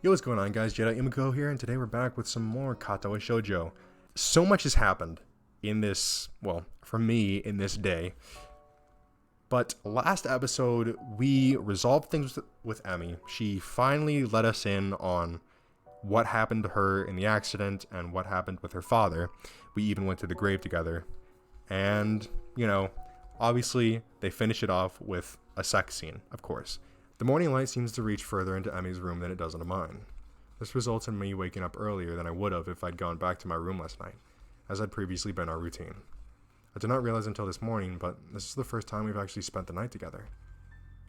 Yo, what's going on, guys? J.Yumeko here, and today we're back with some more Katawa Shoujo. So much has happened in this, well, for me, in this day. But last episode, we resolved things with Emmy. She finally let us in on what happened to her in the accident and what happened with her father. We even went to the grave together. And, obviously, they finish it off with a sex scene, of course. The morning light seems to reach further into Emmy's room than it does into mine. This results in me waking up earlier than I would have if I'd gone back to my room last night, as had previously been our routine. I did not realize until this morning, but this is the first time we've actually spent the night together.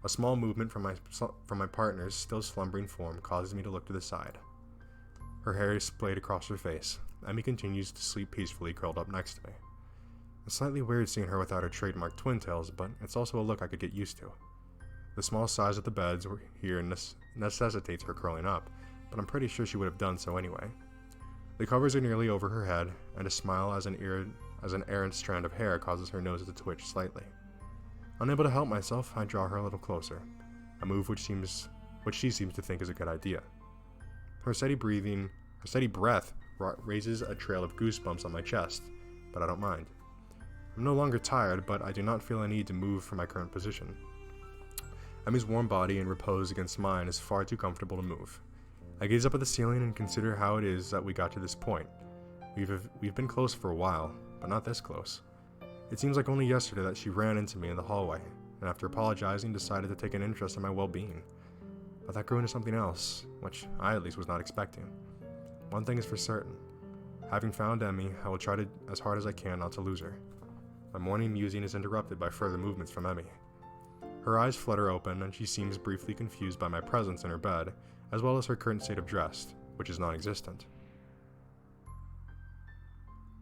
A small movement from my partner's still slumbering form causes me to look to the side. Her hair is splayed across her face. Emmy continues to sleep peacefully curled up next to me. It's slightly weird seeing her without her trademark twin tails, but it's also a look I could get used to. The small size of the beds here necessitates her curling up, but I'm pretty sure she would have done so anyway. The covers are nearly over her head, and a smile as an errant strand of hair causes her nose to twitch slightly. Unable to help myself, I draw her a little closer, a move which she seems to think is a good idea. Her steady breath raises a trail of goosebumps on my chest, but I don't mind. I'm no longer tired, but I do not feel a need to move from my current position. Emmy's warm body in repose against mine is far too comfortable to move. I gaze up at the ceiling and consider how it is that we got to this point. We've been close for a while, but not this close. It seems like only yesterday that she ran into me in the hallway, and after apologizing decided to take an interest in my well-being. But that grew into something else, which I at least was not expecting. One thing is for certain. Having found Emmy, I will try as hard as I can not to lose her. My morning musing is interrupted by further movements from Emmy. Her eyes flutter open, and she seems briefly confused by my presence in her bed, as well as her current state of dress, which is non-existent.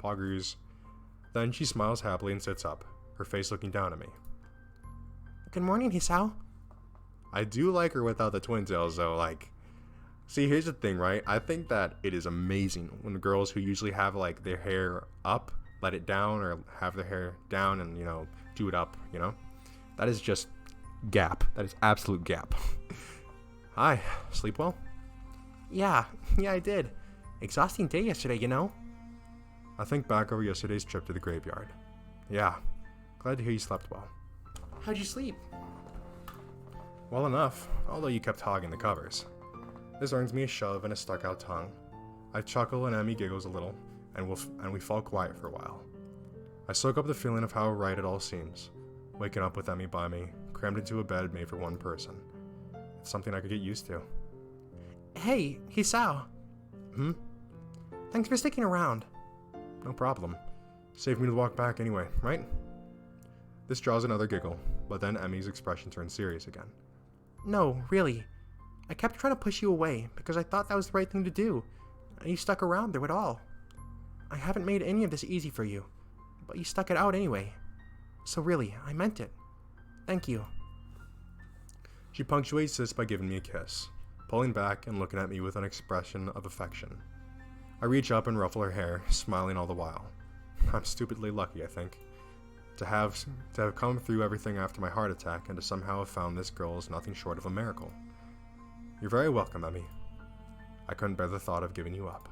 Poggers. Then she smiles happily and sits up, her face looking down at me. Good morning, Hisao. I do like her without the twin tails, though, See, here's the thing, right? I think that it is amazing when the girls who usually have, their hair up, let it down, or have their hair down and, do it up, That is just gap. That is absolute gap. Hi, sleep well? Yeah, I did. Exhausting day yesterday, I think back over yesterday's trip to the graveyard. Yeah, glad to hear you slept well. How'd you sleep? Well enough, although you kept hogging the covers. This earns me a shove and a stuck-out tongue. I chuckle and Emmy giggles a little, and we fall quiet for a while. I soak up the feeling of how right it all seems, waking up with Emmy by me, crammed into a bed made for one person. It's something I could get used to. Hey, Hisao. Thanks for sticking around. No problem. Saved me the walk back anyway, right? This draws another giggle, but then Emmy's expression turns serious again. No, really. I kept trying to push you away because I thought that was the right thing to do, and you stuck around through it all. I haven't made any of this easy for you, but you stuck it out anyway. So really, I meant it. Thank you. She punctuates this by giving me a kiss, pulling back and looking at me with an expression of affection. I reach up and ruffle her hair, smiling all the while. I'm stupidly lucky, I think. To have come through everything after my heart attack and to somehow have found this girl is nothing short of a miracle. You're very welcome, Emmy. I couldn't bear the thought of giving you up.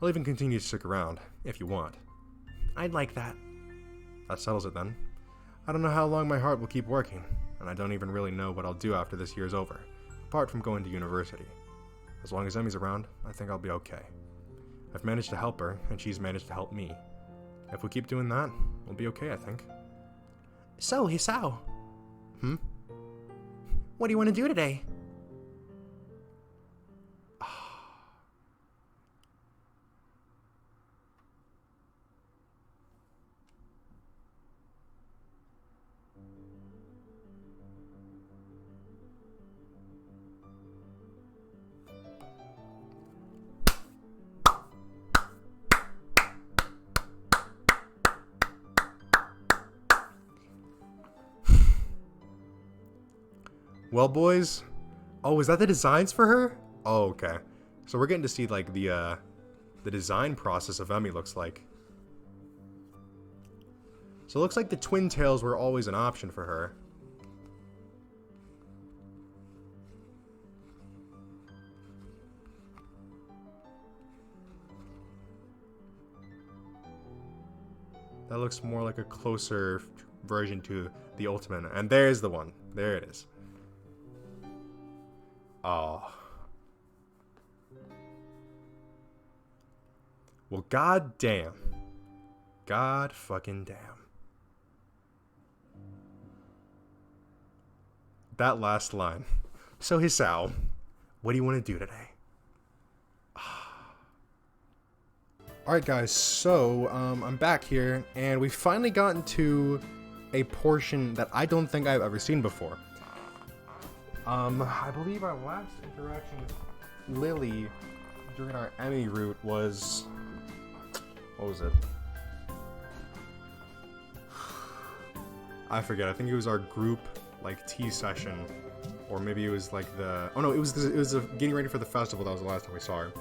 I'll even continue to stick around, if you want. I'd like that. That settles it then. I don't know how long my heart will keep working, and I don't even really know what I'll do after this year's over, apart from going to university. As long as Emmy's around, I think I'll be okay. I've managed to help her, and she's managed to help me. If we keep doing that, we'll be okay, I think. So, Hisao. What do you want to do today? Well, boys. Oh, is that the designs for her? Oh, okay. So we're getting to see, the design process of Emmy looks like. So it looks like the twin tails were always an option for her. That looks more like a closer version to the Ultimate. And there's the one. There it is. Oh. Well, god damn. God fucking damn. That last line. So, Hisao, what do you want to do today? Alright guys, so I'm back here, and we've finally gotten to a portion that I don't think I've ever seen before. I believe our last interaction with Lily during our Emmy route was... What was it? I forget. I think it was our group, like, tea session. Or maybe it was, like, the... Oh, no, it was getting ready for the festival. That was the last time we saw her.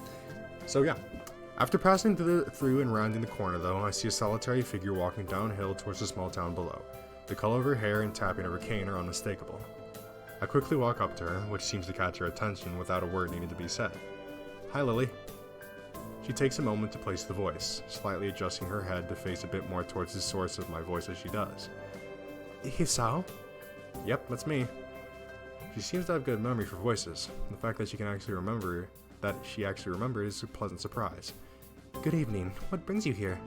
So, yeah. After passing through and rounding the corner, though, I see a solitary figure walking downhill towards the small town below. The color of her hair and tapping of her cane are unmistakable. I quickly walk up to her, which seems to catch her attention without a word needing to be said. Hi, Lily. She takes a moment to place the voice, slightly adjusting her head to face a bit more towards the source of my voice as she does. Hisao? Yep, that's me. She seems to have good memory for voices. The fact that she actually remembers is a pleasant surprise. Good evening. What brings you here?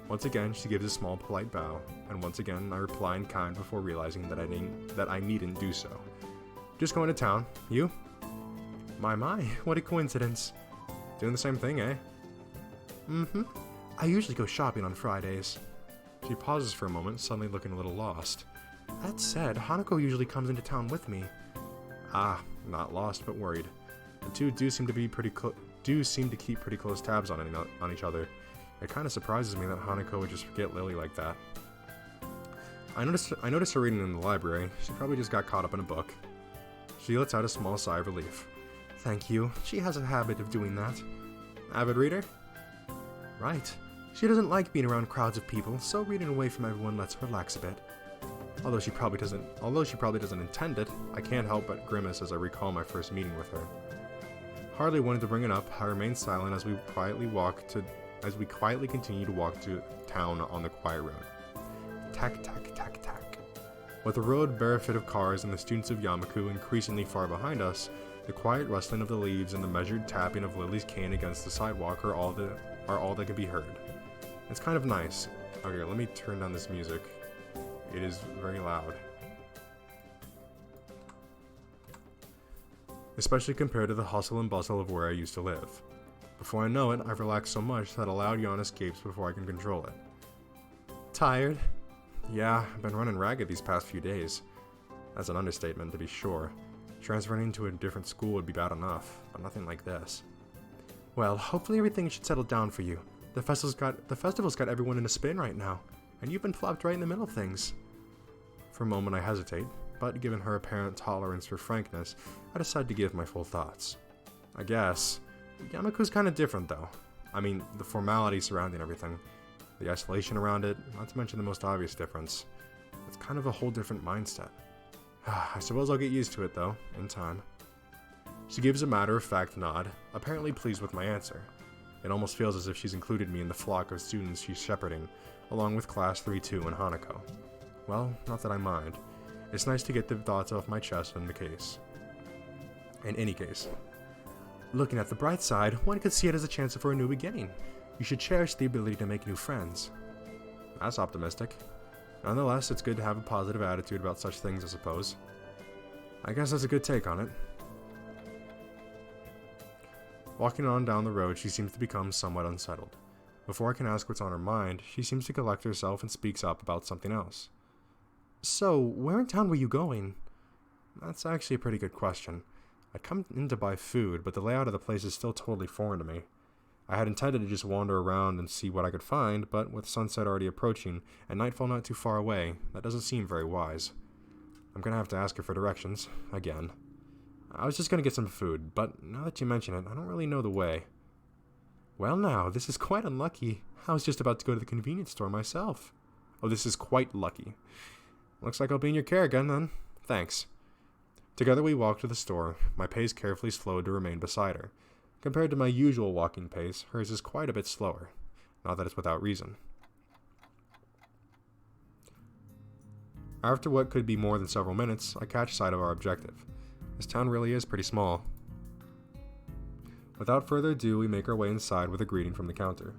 Once again, she gives a small, polite bow, and once again, I reply in kind before realizing that I needn't do so. Just going to town. You? My, what a coincidence. Doing the same thing, eh? Mm-hmm. I usually go shopping on Fridays. She pauses for a moment, suddenly looking a little lost. That said, Hanako usually comes into town with me. Ah, not lost, but worried. The two do seem to keep pretty close tabs on each other. It kind of surprises me that Hanako would just forget Lily like that. I noticed her reading in the library. She probably just got caught up in a book. She lets out a small sigh of relief. Thank you. She has a habit of doing that. Avid reader? Right. She doesn't like being around crowds of people, so reading away from everyone lets her relax a bit. Although she probably doesn't intend it, I can't help but grimace as I recall my first meeting with her. Hardly wanted to bring it up, I remained silent as we quietly continue to walk to town on the quiet road. Tack, tack, tack, tack. With the road barefit of cars and the students of J.Yumeko increasingly far behind us, the quiet rustling of the leaves and the measured tapping of Lily's cane against the sidewalk are all that can be heard. It's kind of nice. Okay, let me turn down this music. It is very loud. Especially compared to the hustle and bustle of where I used to live. Before I know it, I've relaxed so much that a loud yawn escapes before I can control it. Tired? Yeah, I've been running ragged these past few days. That's an understatement, to be sure. Transferring into a different school would be bad enough, but nothing like this. Well, hopefully everything should settle down for you. The festival's got everyone in a spin right now, and you've been plopped right in the middle of things. For a moment I hesitate, but given her apparent tolerance for frankness, I decide to give my full thoughts. I guess. Yameko's kind of different though. I mean, the formality surrounding everything. The isolation around it, not to mention the most obvious difference. It's kind of a whole different mindset. I suppose I'll get used to it though, in time. She gives a matter-of-fact nod, apparently pleased with my answer. It almost feels as if she's included me in the flock of students she's shepherding, along with Class 3-2 and Hanako. Well, not that I mind. It's nice to get the thoughts off my chest in any case. Looking at the bright side, one could see it as a chance for a new beginning. You should cherish the ability to make new friends. That's optimistic. Nonetheless, it's good to have a positive attitude about such things, I suppose. I guess that's a good take on it. Walking on down the road, she seems to become somewhat unsettled. Before I can ask what's on her mind, she seems to collect herself and speaks up about something else. So, where in town were you going? That's actually a pretty good question. I'd come in to buy food, but the layout of the place is still totally foreign to me. I had intended to just wander around and see what I could find, but with sunset already approaching and nightfall not too far away, that doesn't seem very wise. I'm gonna have to ask her for directions, again. I was just gonna get some food, but now that you mention it, I don't really know the way. Well now, this is quite unlucky. I was just about to go to the convenience store myself. Oh, this is quite lucky. Looks like I'll be in your care again, then. Thanks. Together we walk to the store, my pace carefully slowed to remain beside her. Compared to my usual walking pace, hers is quite a bit slower. Not that it's without reason. After what could be more than several minutes, I catch sight of our objective. This town really is pretty small. Without further ado, we make our way inside with a greeting from the counter.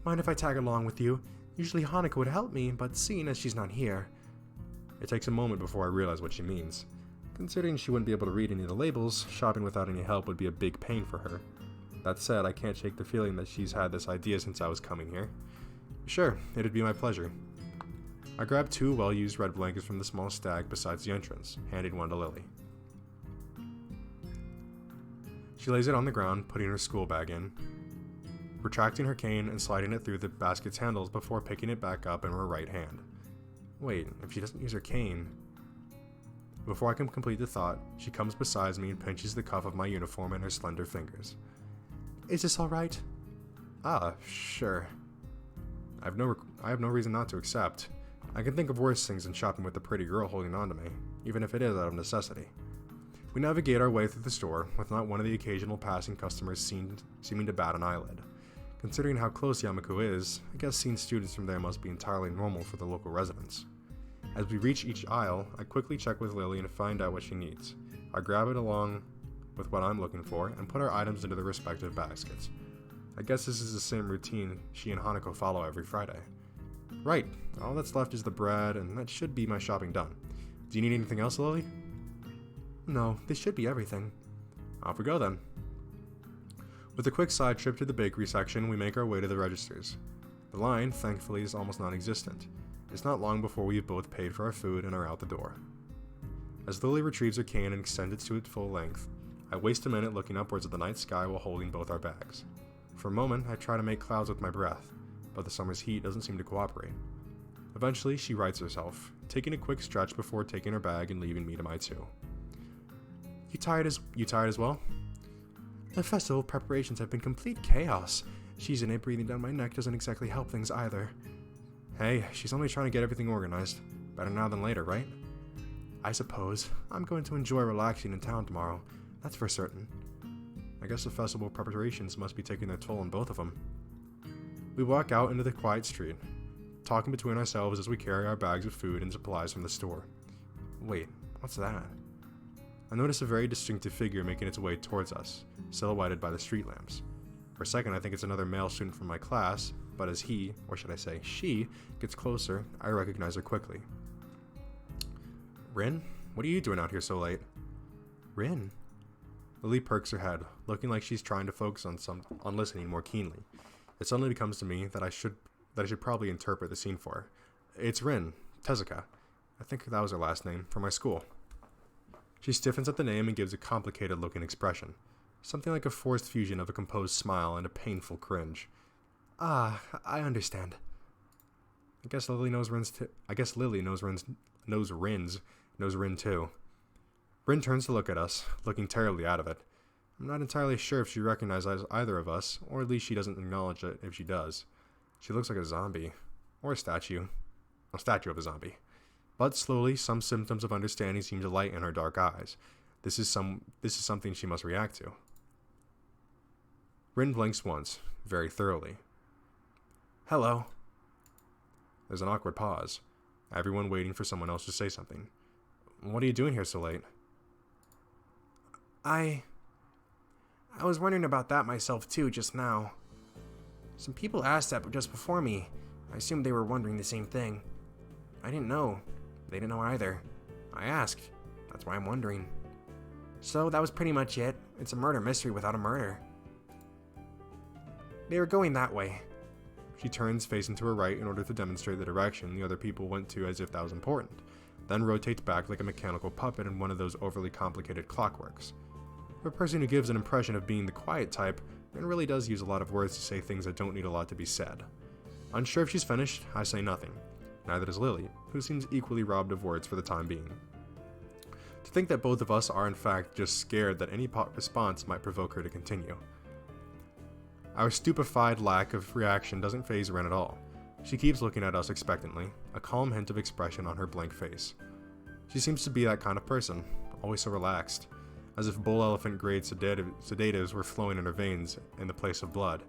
Mind if I tag along with you? Usually Hanako would help me, but seeing as she's not here. It takes a moment before I realize what she means. Considering she wouldn't be able to read any of the labels, shopping without any help would be a big pain for her. That said, I can't shake the feeling that she's had this idea since I was coming here. Sure, it'd be my pleasure. I grab 2 well-used red blankets from the small stack besides the entrance, handing one to Lily. She lays it on the ground, putting her school bag in, retracting her cane and sliding it through the basket's handles before picking it back up in her right hand. Wait, if she doesn't use her cane... Before I can complete the thought, she comes beside me and pinches the cuff of my uniform in her slender fingers. Is this alright? Ah, sure. I have no reason not to accept. I can think of worse things than shopping with a pretty girl holding on to me, even if it is out of necessity. We navigate our way through the store, with not one of the occasional passing customers seeming to bat an eyelid. Considering how close J.Yumeko is, I guess seeing students from there must be entirely normal for the local residents. As we reach each aisle, I quickly check with Lily and find out what she needs. I grab it along with what I'm looking for and put our items into their respective baskets. I guess this is the same routine she and Hanako follow every Friday. Right, all that's left is the bread, and that should be my shopping done. Do you need anything else, Lily? No, this should be everything. Off we go then. With a quick side trip to the bakery section, we make our way to the registers. The line, thankfully, is almost non-existent. It's not long before we've both paid for our food and are out the door. As Lily retrieves her cane and extends it to its full length, I waste a minute looking upwards at the night sky while holding both our bags. For a moment, I try to make clouds with my breath, but the summer's heat doesn't seem to cooperate. Eventually, she rights herself, taking a quick stretch before taking her bag and leaving me to my 2. You tired as well? The festival preparations have been complete chaos. She's in it breathing down my neck doesn't exactly help things either. Hey, she's only trying to get everything organized. Better now than later, right? I suppose. I'm going to enjoy relaxing in town tomorrow. That's for certain. I guess the festival preparations must be taking their toll on both of them. We walk out into the quiet street, talking between ourselves as we carry our bags of food and supplies from the store. Wait, what's that? I notice a very distinctive figure making its way towards us, silhouetted by the street lamps. For a second, I think it's another male student from my class, but as he, or should I say she, gets closer, I recognize her quickly. Rin, what are you doing out here so late? Rin? Lily perks her head, looking like she's trying to focus on listening more keenly. It suddenly becomes to me that I should probably interpret the scene for her. It's Rin, Tezuka. I think that was her last name, from my school. She stiffens at the name and gives a complicated-looking expression. Something like a forced fusion of a composed smile and a painful cringe. Ah, I understand. I guess Lily knows Rin too. Rin turns to look at us, looking terribly out of it. I'm not entirely sure if she recognizes either of us, or at least she doesn't acknowledge it if she does. She looks like a zombie. Or a statue of a zombie. But slowly, some symptoms of understanding seem to light in her dark eyes. This is something she must react to. Rin blinks once, very thoroughly. Hello. There's an awkward pause, everyone waiting for someone else to say something. What are you doing here so late? I was wondering about that myself too just now. Some people asked that just before me. I assumed they were wondering the same thing. I didn't know. They didn't know either. I asked. That's why I'm wondering. So that was pretty much it. It's a murder mystery without a murder. They were going that way. She turns facing to her right in order to demonstrate the direction the other people went to as if that was important, then rotates back like a mechanical puppet in one of those overly complicated clockworks. For a person who gives an impression of being the quiet type, Rin really does use a lot of words to say things that don't need a lot to be said. Unsure if she's finished, I say nothing. Neither does Lily, who seems equally robbed of words for the time being. To think that both of us are in fact just scared that any response might provoke her to continue. Our stupefied lack of reaction doesn't faze Rin at all. She keeps looking at us expectantly, a calm hint of expression on her blank face. She seems to be that kind of person, always so relaxed, as if bull elephant grade sedatives were flowing in her veins in the place of blood.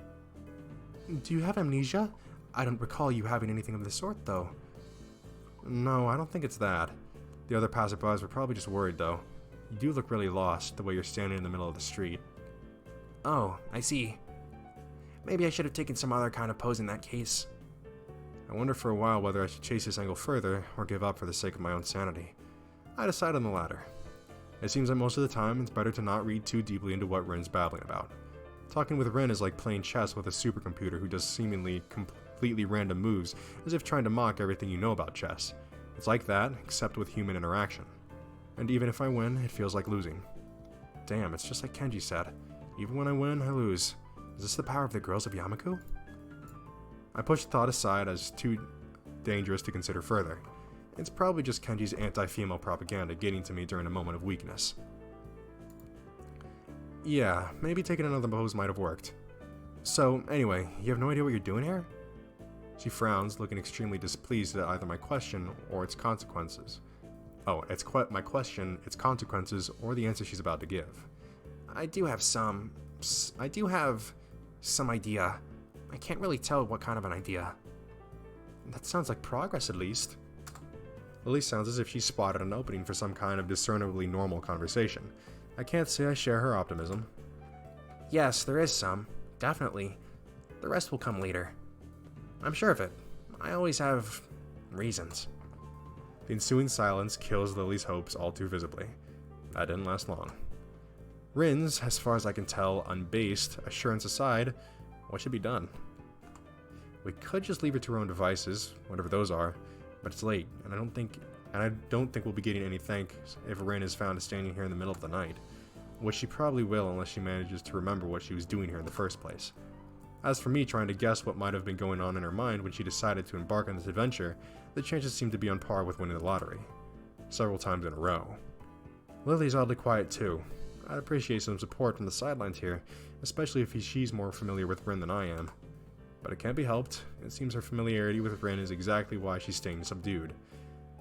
Do you have amnesia? I don't recall you having anything of the sort, though. No, I don't think it's that. The other passerbys were probably just worried, though. You do look really lost, the way you're standing in the middle of the street. Oh, I see. Maybe I should have taken some other kind of pose in that case. I wondered for a while whether I should chase this angle further, or give up for the sake of my own sanity. I decided on the latter. It seems that most of the time, it's better to not read too deeply into what Rin's babbling about. Talking with Rin is like playing chess with a supercomputer who does seemingly completely random moves, as if trying to mock everything you know about chess. It's like that, except with human interaction. And even if I win, it feels like losing. Damn, it's just like Kenji said. Even when I win, I lose. Is this the power of the girls of Yumeko? I pushed the thought aside as too dangerous to consider further. It's probably just Kenji's anti-female propaganda getting to me during a moment of weakness. Yeah, maybe taking another pose might have worked. So, anyway, you have no idea what you're doing here? She frowns, looking extremely displeased at either my question or its consequences. Oh, it's my question, its consequences, or the answer she's about to give. I do have some idea. I can't really tell what kind of an idea. That sounds like progress, at least. Lily sounds as if she spotted an opening for some kind of discernibly normal conversation. I can't say I share her optimism. Yes, there is some. Definitely. The rest will come later. I'm sure of it. I always have reasons. The ensuing silence kills Lily's hopes all too visibly. That didn't last long. Rin's, as far as I can tell, unbased assurance aside, what should be done? We could just leave her to her own devices, whatever those are, but it's late, and I don't think we'll be getting any thanks if Rin is found standing here in the middle of the night, which she probably will unless she manages to remember what she was doing here in the first place. As for me trying to guess what might have been going on in her mind when she decided to embark on this adventure, the chances seem to be on par with winning the lottery. Several times in a row. Lily's oddly quiet too. I'd appreciate some support from the sidelines here, especially if she's more familiar with Rin than I am. But it can't be helped. It seems her familiarity with Rin is exactly why she's staying subdued.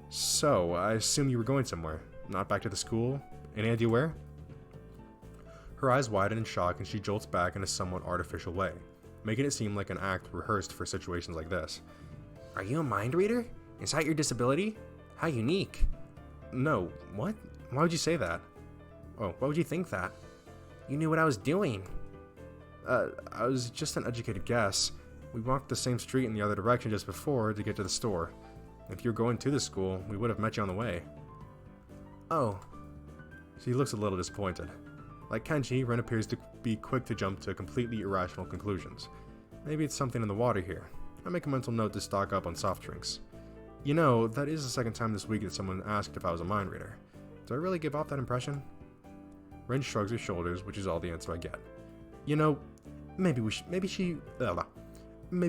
So, I assume you were going somewhere. Not back to the school? Any idea where? Her eyes widen in shock and she jolts back in a somewhat artificial way, making it seem like an act rehearsed for situations like this. Are you a mind reader? Is that your disability? How unique. No, what? Why would you say that? Oh, why would you think that? You knew what I was doing. I was just an educated guess. We walked the same street in the other direction just before to get to the store. If you were going to the school, we would have met you on the way. Oh. She looks a little disappointed. Like Kenji, Ren appears to be quick to jump to completely irrational conclusions. Maybe it's something in the water here. I make a mental note to stock up on soft drinks. You know, that is the second time this week that someone asked if I was a mind reader. Do I really give off that impression? Ren shrugs her shoulders, which is all the answer I get. You know, maybe she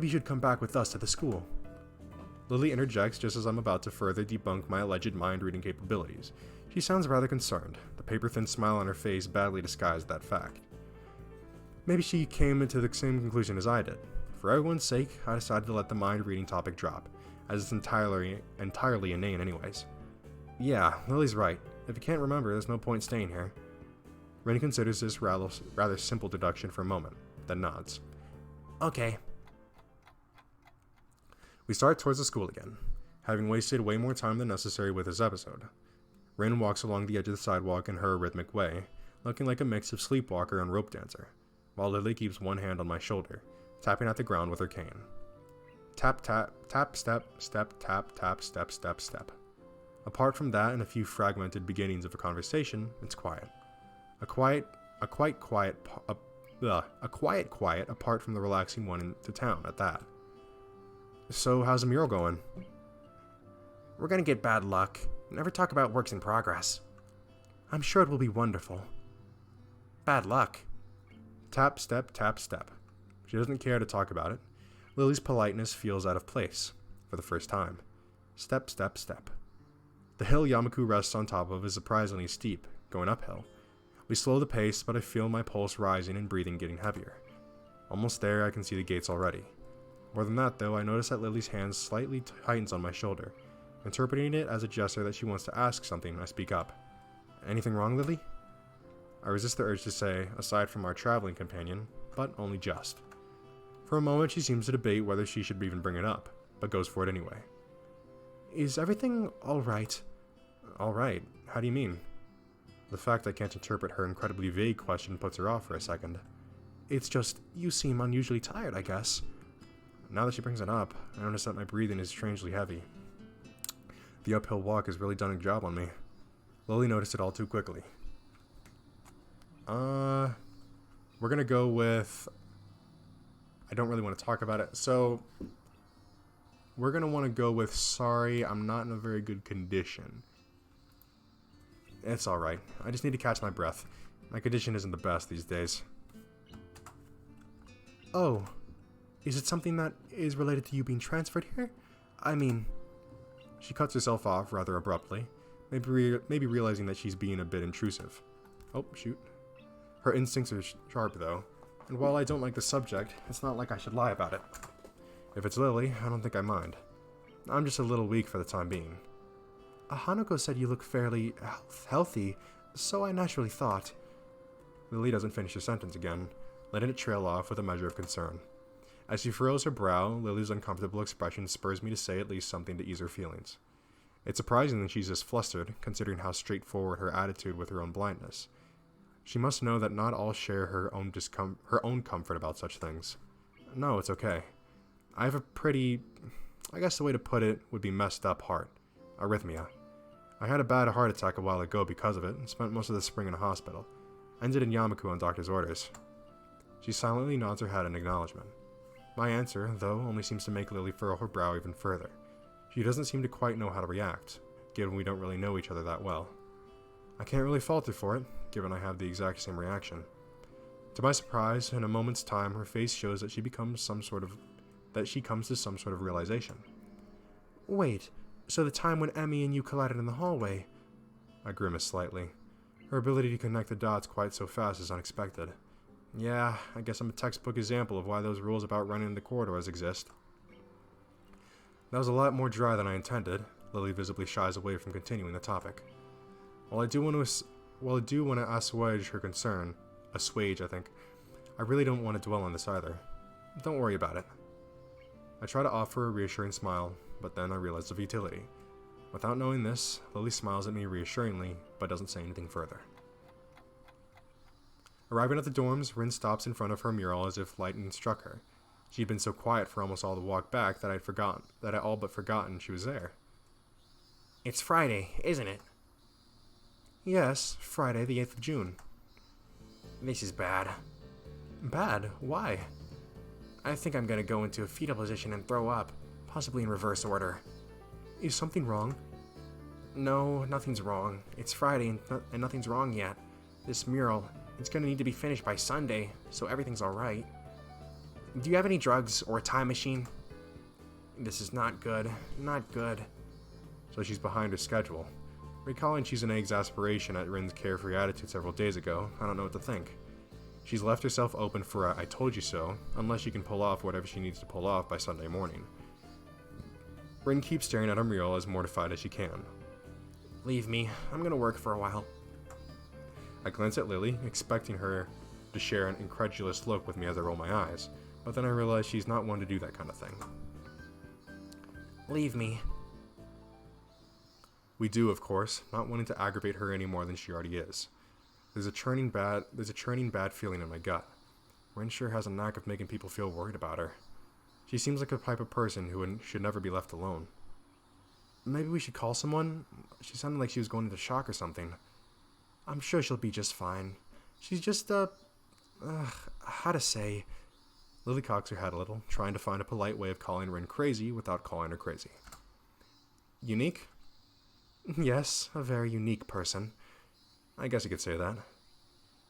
should come back with us to the school. Lily interjects just as I'm about to further debunk my alleged mind-reading capabilities. She sounds rather concerned, the paper-thin smile on her face badly disguised that fact. Maybe she came to the same conclusion as I did. For everyone's sake, I decided to let the mind-reading topic drop, as it's entirely inane anyways. Yeah, Lily's right. If you can't remember, there's no point staying here. Ren considers this rather simple deduction for a moment, then nods. Okay. We start towards the school again, having wasted way more time than necessary with this episode. Rin walks along the edge of the sidewalk in her rhythmic way, looking like a mix of sleepwalker and rope dancer, while Lily keeps one hand on my shoulder, tapping at the ground with her cane. Tap, tap, tap, step, step, tap, tap, step, step, step. Apart from that and a few fragmented beginnings of a conversation, it's quiet. A quiet quiet apart from the relaxing one into town at that. So how's the mural going? We're gonna get bad luck. Never talk about works in progress. I'm sure it will be wonderful. Bad luck. Tap, step, tap, step. She doesn't care to talk about it. Lily's politeness feels out of place, for the first time. Step, step, step. The hill Yumeko rests on top of is surprisingly steep, going uphill. We slow the pace, but I feel my pulse rising and breathing getting heavier. Almost there, I can see the gates already. More than that, though, I notice that Lily's hand slightly tightens on my shoulder. Interpreting it as a gesture that she wants to ask something, I speak up. Anything wrong, Lily? I resist the urge to say, aside from our traveling companion, but only just. For a moment, she seems to debate whether she should even bring it up, but goes for it anyway. Is everything alright? Alright, how do you mean? The fact I can't interpret her incredibly vague question puts her off for a second. It's just, you seem unusually tired, I guess. Now that she brings it up, I notice that my breathing is strangely heavy. The uphill walk has really done a job on me. Lily noticed it all too quickly. We're gonna go with... I don't really want to talk about it, so... We're gonna want to go with, sorry, I'm not in a very good condition. It's alright. I just need to catch my breath. My condition isn't the best these days. Oh, is it something that is related to you being transferred here? I mean... She cuts herself off rather abruptly, maybe realizing that she's being a bit intrusive. Oh, shoot. Her instincts are sharp, though, and while I don't like the subject, it's not like I should lie about it. If it's Lily, I don't think I mind. I'm just a little weak for the time being. Hanako said you look fairly healthy, so I naturally thought. Lily doesn't finish her sentence again, letting it trail off with a measure of concern. As she furrows her brow, Lily's uncomfortable expression spurs me to say at least something to ease her feelings. It's surprising that she's this flustered, considering how straightforward her attitude with her own blindness. She must know that not all share her own comfort about such things. No, it's okay. I have a pretty, I guess the way to put it would be messed up heart. Arrhythmia. I had a bad heart attack a while ago because of it, and spent most of the spring in a hospital. Ended in J.Yumeko on doctor's orders. She silently nods her head in acknowledgement. My answer, though, only seems to make Lily furrow her brow even further. She doesn't seem to quite know how to react, given we don't really know each other that well. I can't really fault her for it, given I have the exact same reaction. To my surprise, in a moment's time, her face shows that she comes to some sort of realization. Wait, so the time when Emmy and you collided in the hallway... I grimace slightly. Her ability to connect the dots quite so fast is unexpected. Yeah, I guess I'm a textbook example of why those rules about running in the corridors exist. That was a lot more dry than I intended. Lily visibly shies away from continuing the topic. While I do want to assuage her concern, I really don't want to dwell on this either. Don't worry about it. I try to offer a reassuring smile, but then I realize the futility. Without knowing this, Lily smiles at me reassuringly, but doesn't say anything further. Arriving at the dorms, Rin stops in front of her mural as if lightning struck her. She'd been so quiet for almost all the walk back that I'd all but forgotten she was there. It's Friday, isn't it? Yes, Friday the 8th of June. This is bad. Bad? Why? I think I'm gonna go into a fetal position and throw up, possibly in reverse order. Is something wrong? No, nothing's wrong. It's Friday and nothing's wrong yet. This mural, it's gonna need to be finished by Sunday, so everything's alright. Do you have any drugs or a time machine? This is not good. Not good. So she's behind her schedule. Recalling she's in exasperation at Rin's carefree attitude several days ago, I don't know what to think. She's left herself open for a "I told you so," unless she can pull off whatever she needs to pull off by Sunday morning. Rin keeps staring at her mural as mortified as she can. Leave me. I'm gonna work for a while. I glance at Lily, expecting her to share an incredulous look with me as I roll my eyes, but then I realize she's not one to do that kind of thing. Leave me. We do, of course, not wanting to aggravate her any more than she already is. There's a churning bad feeling in my gut. Rin sure has a knack of making people feel worried about her. She seems like a type of person who should never be left alone. Maybe we should call someone? She sounded like she was going into shock or something. I'm sure she'll be just fine. She's just, how to say... Lily cocks her head a little, trying to find a polite way of calling Rin crazy without calling her crazy. Unique? Yes, a very unique person. I guess you could say that.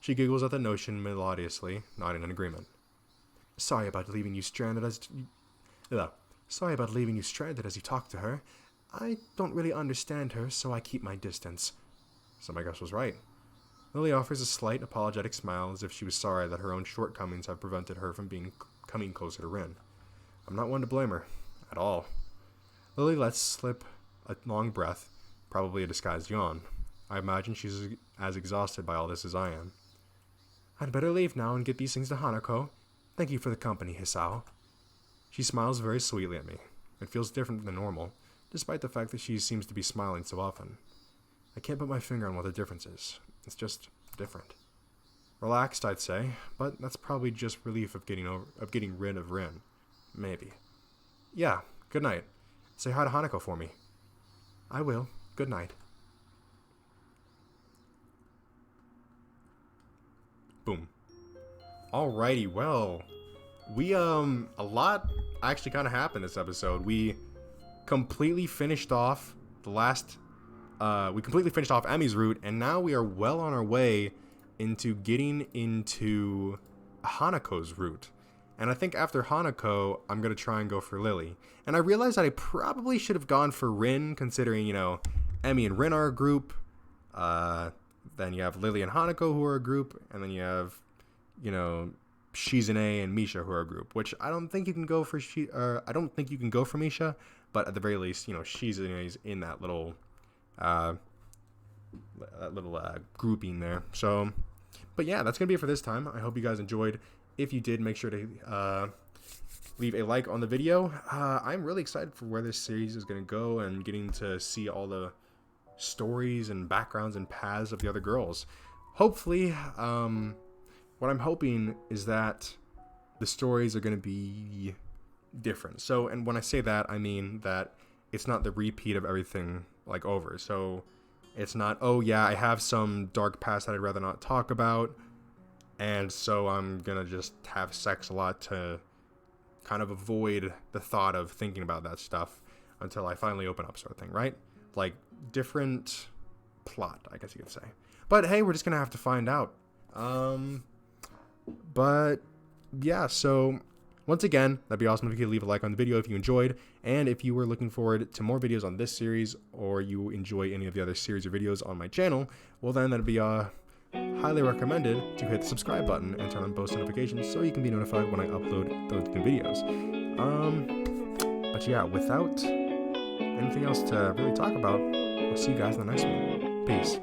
She giggles at the notion melodiously, nodding in agreement. Sorry about leaving you stranded as you talk to her. I don't really understand her, so I keep my distance. So my guess was right. Lily offers a slight apologetic smile as if she was sorry that her own shortcomings have prevented her from coming closer to Rin. I'm not one to blame her. At all. Lily lets slip a long breath, probably a disguised yawn. I imagine she's as exhausted by all this as I am. I'd better leave now and get these things to Hanako. Thank you for the company, Hisao. She smiles very sweetly at me. It feels different than normal, despite the fact that she seems to be smiling so often. I can't put my finger on what the difference is. It's just different. Relaxed, I'd say, but that's probably just relief of getting rid of Rin. Maybe. Yeah, good night. Say hi to Hanako for me. I will. Good night. Boom. Alrighty, well, we, a lot actually kind of happened this episode. We completely finished off Emi's route, and now we are well on our way into getting into Hanako's route. And I think after Hanako, I'm going to try and go for Lily. And I realized that I probably should have gone for Rin, considering, you know, Emi and Rin are a group. Then you have Lily and Hanako, who are a group. And then you have, you know, Shizune and Misha, who are a group. Which I don't think you can go for Misha. But at the very least, you know, Shizune is in that little grouping there. So, but yeah, that's going to be it for this time. I hope you guys enjoyed. If you did, make sure to leave a like on the video. I'm really excited for where this series is going to go and getting to see all the stories and backgrounds and paths of the other girls. Hopefully, what I'm hoping is that the stories are going to be different. So, and when I say that, I mean that it's not the repeat of everything like over. So it's not, oh yeah, I have some dark past that I'd rather not talk about, and so I'm gonna just have sex a lot to kind of avoid the thought of thinking about that stuff until I finally open up, sort of thing, right? Like, different plot, I guess you could say. But hey, we're just gonna have to find out. But yeah, so once again, that'd be awesome if you could leave a like on the video if you enjoyed, and if you were looking forward to more videos on this series, or you enjoy any of the other series or videos on my channel, well then that'd be highly recommended to hit the subscribe button and turn on post notifications so you can be notified when I upload those new videos. But yeah, without anything else to really talk about, I'll see you guys in the next one. Peace.